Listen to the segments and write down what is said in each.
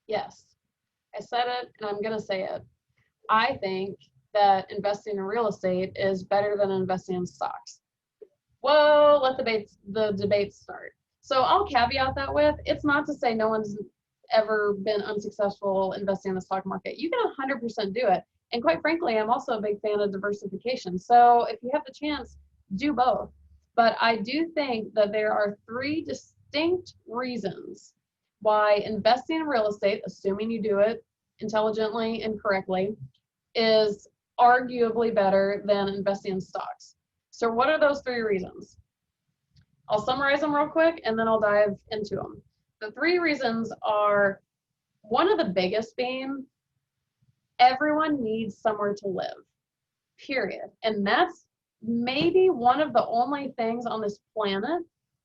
Yes, I said it and I'm going to say it. I think that investing in real estate is better than investing in stocks. Whoa, let the debate start. So I'll caveat that with, it's not to say no one's ever been unsuccessful investing in the stock market. You can 100% do it. And quite frankly, I'm also a big fan of diversification. So if you have the chance, do both. But I do think that there are three distinct reasons why investing in real estate, assuming you do it intelligently and correctly, is arguably better than investing in stocks. So what are those three reasons? I'll summarize them real quick and then I'll dive into them. The three reasons are, one of the biggest being, everyone needs somewhere to live, period. And that's maybe one of the only things on this planet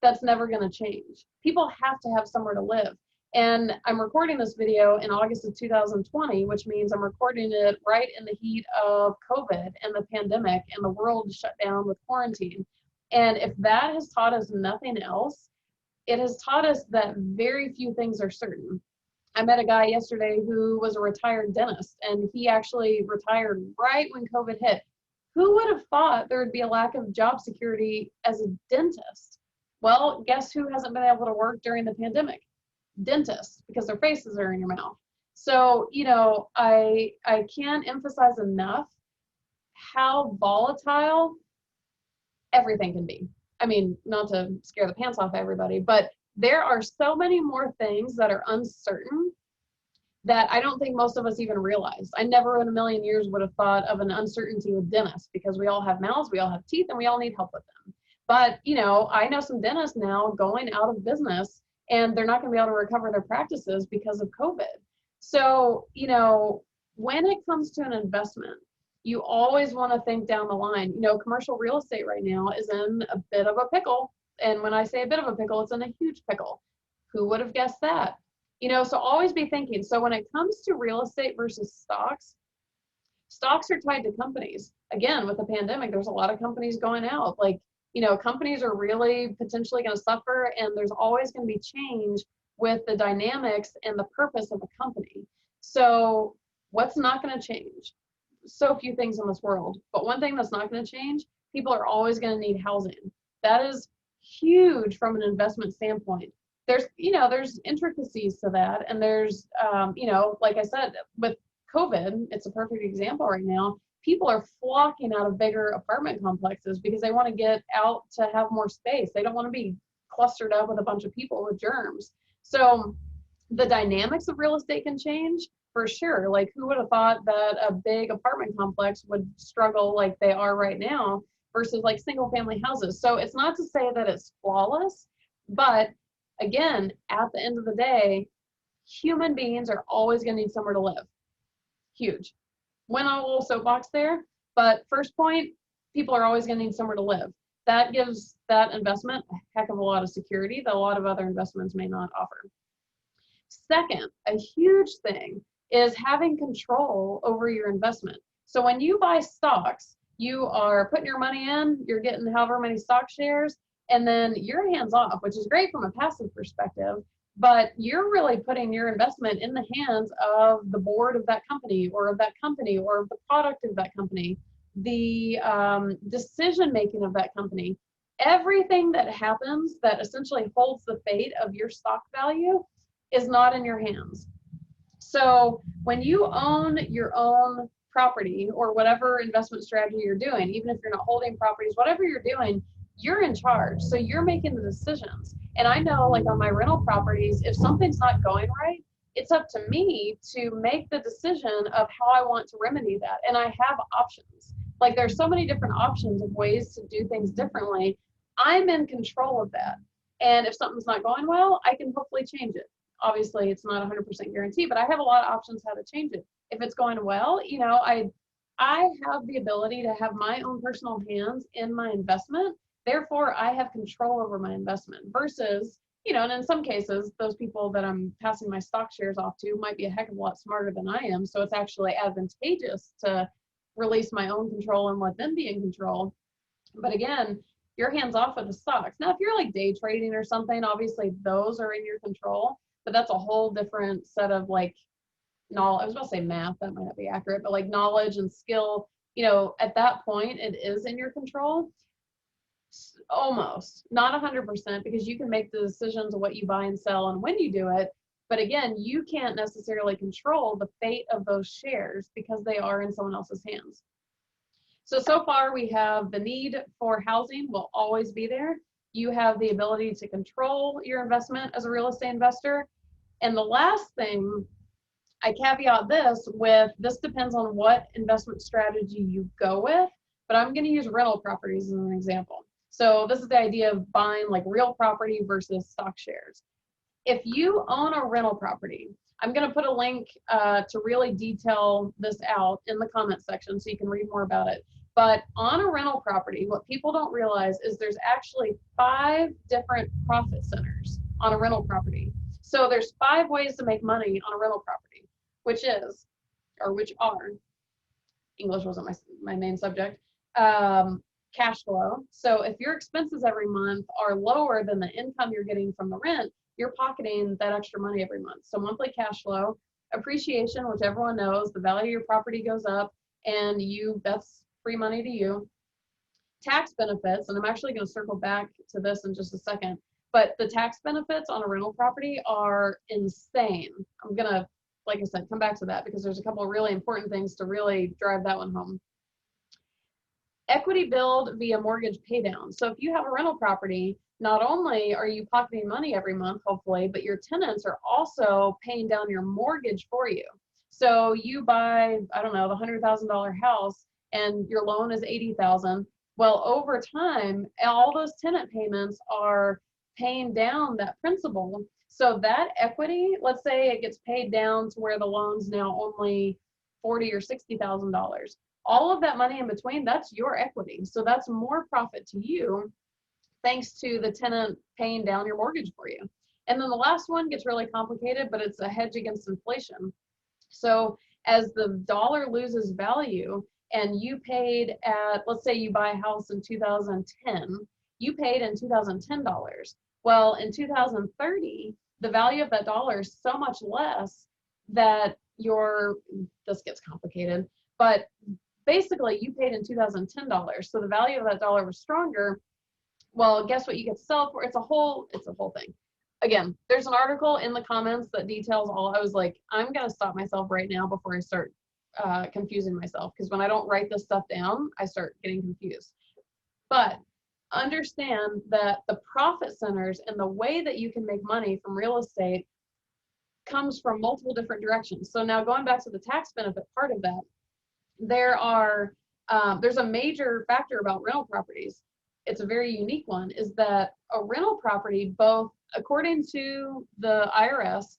that's never going to change. People have to have somewhere to live. And I'm recording this video in August of 2020, which means I'm recording it right in the heat of COVID and the pandemic and the world shut down with quarantine. And if that has taught us nothing else, it has taught us that very few things are certain. I met a guy yesterday who was a retired dentist, and he actually retired right when COVID hit. Who would have thought there would be a lack of job security as a dentist? Well, guess who hasn't been able to work during the pandemic? Dentists, because their faces are in your mouth. So, I can't emphasize enough how volatile everything can be. I mean, not to scare the pants off everybody, but there are so many more things that are uncertain that I don't think most of us even realize. I never in a million years would have thought of an uncertainty with dentists, because we all have mouths, we all have teeth, and we all need help with them. But, I know some dentists now going out of business, and they're not going to be able to recover their practices because of COVID. So, when it comes to an investment, you always want to think down the line. Commercial real estate right now is in a bit of a pickle. And when I say a bit of a pickle, it's in a huge pickle. Who would have guessed that? So always be thinking. So when it comes to real estate versus stocks, stocks are tied to companies. Again, with the pandemic, there's a lot of companies going out. Companies are really potentially going to suffer, and there's always going to be change with the dynamics and the purpose of a company. So what's not going to change? So few things in this world, but one thing that's not going to change, people are always going to need housing. That is huge from an investment standpoint. There's intricacies to that, and there's like I said, with COVID, it's a perfect example right now. People are flocking out of bigger apartment complexes because they want to get out to have more space. They don't want to be clustered up with a bunch of people with germs. So the dynamics of real estate can change for sure. Like, who would have thought that a big apartment complex would struggle like they are right now versus like single family houses? So it's not to say that it's flawless, but again, at the end of the day, human beings are always going to need somewhere to live. Huge. Went on a little soapbox there, but first point, people are always going to need somewhere to live. That gives that investment a heck of a lot of security that a lot of other investments may not offer. Second, a huge thing is having control over your investment. So when you buy stocks, you are putting your money in, you're getting however many stock shares, and then you're hands off, which is great from a passive perspective, but you're really putting your investment in the hands of the board of that company or of the product of that company, the decision making of that company. Everything that happens that essentially holds the fate of your stock value is not in your hands. So when you own your own property or whatever investment strategy you're doing, even if you're not holding properties, whatever you're doing, you're in charge. So you're making the decisions. And I know, like on my rental properties, if something's not going right, it's up to me to make the decision of how I want to remedy that. And I have options. Like, there's so many different options of ways to do things differently. I'm in control of that. And if something's not going well, I can hopefully change it. Obviously, it's not 100% guarantee, but I have a lot of options how to change it. If it's going well, I have the ability to have my own personal hands in my investment. Therefore, I have control over my investment versus, and in some cases, those people that I'm passing my stock shares off to might be a heck of a lot smarter than I am. So it's actually advantageous to release my own control and let them be in control. But again, you're hands off with the stocks. Now, if you're like day trading or something, obviously those are in your control. but that's a whole different set of like knowledge. I was about to say math, that might not be accurate, but like knowledge and skill, you know, at that point it is in your control. Almost, not 100%, because you can make the decisions of what you buy and sell and when you do it. But again, you can't necessarily control the fate of those shares because they are in someone else's hands. So far we have the need for housing will always be there. You have the ability to control your investment as a real estate investor. And the last thing, I caveat this with, this depends on what investment strategy you go with, but I'm going to use rental properties as an example. So this is the idea of buying like real property versus stock shares. If you own a rental property, I'm going to put a link to really detail this out in the comment section so you can read more about it. But on a rental property, what people don't realize is there's actually 5 different profit centers on a rental property. So there's 5 ways to make money on a rental property, which are, English wasn't my main subject, cash flow. So if your expenses every month are lower than the income you're getting from the rent, you're pocketing that extra money every month. So monthly cash flow, appreciation, which everyone knows, the value of your property goes up and that's free money to you. Tax benefits, and I'm actually going to circle back to this in just a second, but the tax benefits on a rental property are insane. I'm going to, like I said, come back to that because there's a couple of really important things to really drive that one home. Equity build via mortgage pay down. So if you have a rental property, not only are you pocketing money every month, hopefully, but your tenants are also paying down your mortgage for you. So you buy, I don't know, the $100,000 house and your loan is $80,000. Well, over time, all those tenant payments are paying down that principal. So that equity, let's say it gets paid down to where the loan's now only $40,000 or $60,000. All of that money in between, that's your equity. So that's more profit to you thanks to the tenant paying down your mortgage for you. And then the last one gets really complicated, but it's a hedge against inflation. So as the dollar loses value and you paid at, let's say you buy a house in 2010, you paid in 2010 dollars. Well, in 2030, the value of that dollar is so much less that this gets complicated, but basically you paid in 2010 dollars. So the value of that dollar was stronger. Well, guess what you get to sell for? It's a whole thing. Again, there's an article in the comments that details all. I was like, I'm going to stop myself right now before I start confusing myself, because when I don't write this stuff down, I start getting confused. But understand that the profit centers and the way that you can make money from real estate comes from multiple different directions. So now going back to the tax benefit part of that, there's a major factor about rental properties. It's a very unique one, is that a rental property, both according to the IRS,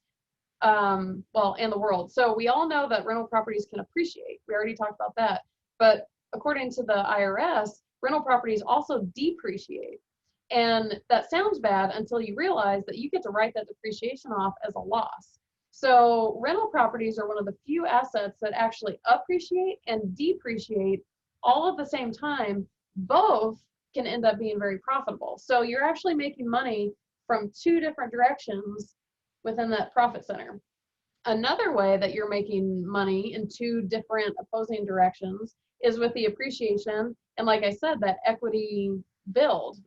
and the world. So we all know that rental properties can appreciate. We already talked about that. But according to the IRS, rental properties also depreciate. And that sounds bad until you realize that you get to write that depreciation off as a loss. So rental properties are one of the few assets that actually appreciate and depreciate all at the same time. Both can end up being very profitable. So you're actually making money from 2 different directions within that profit center. Another way that you're making money in 2 different opposing directions is with the appreciation. And like I said, that equity build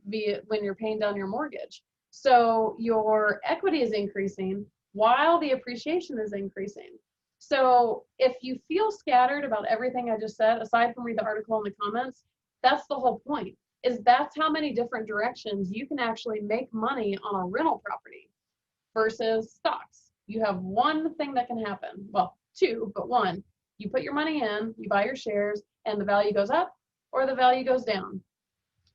when you're paying down your mortgage. So your equity is increasing while the appreciation is increasing. So if you feel scattered about everything I just said, aside from read the article in the comments, that's the whole point, is that's how many different directions you can actually make money on a rental property versus stocks. You have one thing that can happen. Well, 2, but 1. You put your money in, you buy your shares, and the value goes up or the value goes down.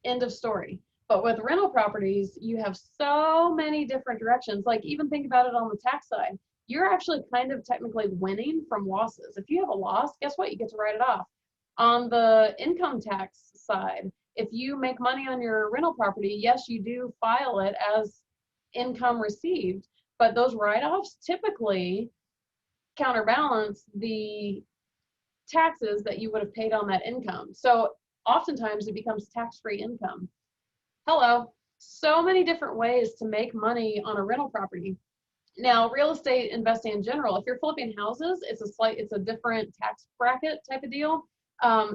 End of story. But with rental properties, you have so many different directions. Like, even think about it on the tax side. You're actually kind of technically winning from losses. If you have a loss, guess what? You get to write it off. On the income tax side, if you make money on your rental property, yes, you do file it as income received, but those write-offs typically counterbalance the taxes that you would have paid on that income. So oftentimes it becomes tax-free income. Hello. So many different ways to make money on a rental property. Now, real estate investing in general, if you're flipping houses, it's a different tax bracket type of deal.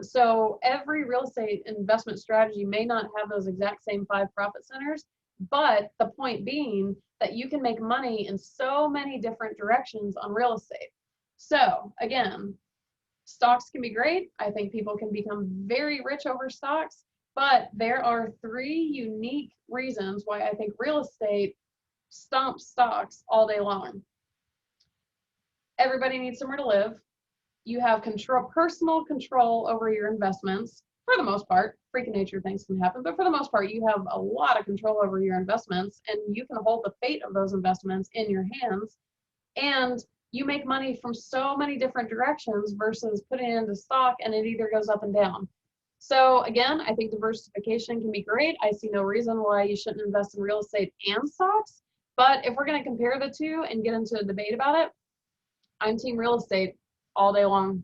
So every real estate investment strategy may not have those exact same 5 profit centers, but the point being that you can make money in so many different directions on real estate. So again, stocks can be great. I think people can become very rich over stocks, but there are 3 unique reasons why I think real estate stomp stocks all day long. Everybody needs somewhere to live. You have personal control over your investments for the most part. Freak of nature things can happen, but for the most part, you have a lot of control over your investments, and you can hold the fate of those investments in your hands. And you make money from so many different directions versus putting it into stock and it either goes up and down. So again, I think diversification can be great. I see no reason why you shouldn't invest in real estate and stocks. But if we're going to compare the two and get into a debate about it, I'm team real estate all day long.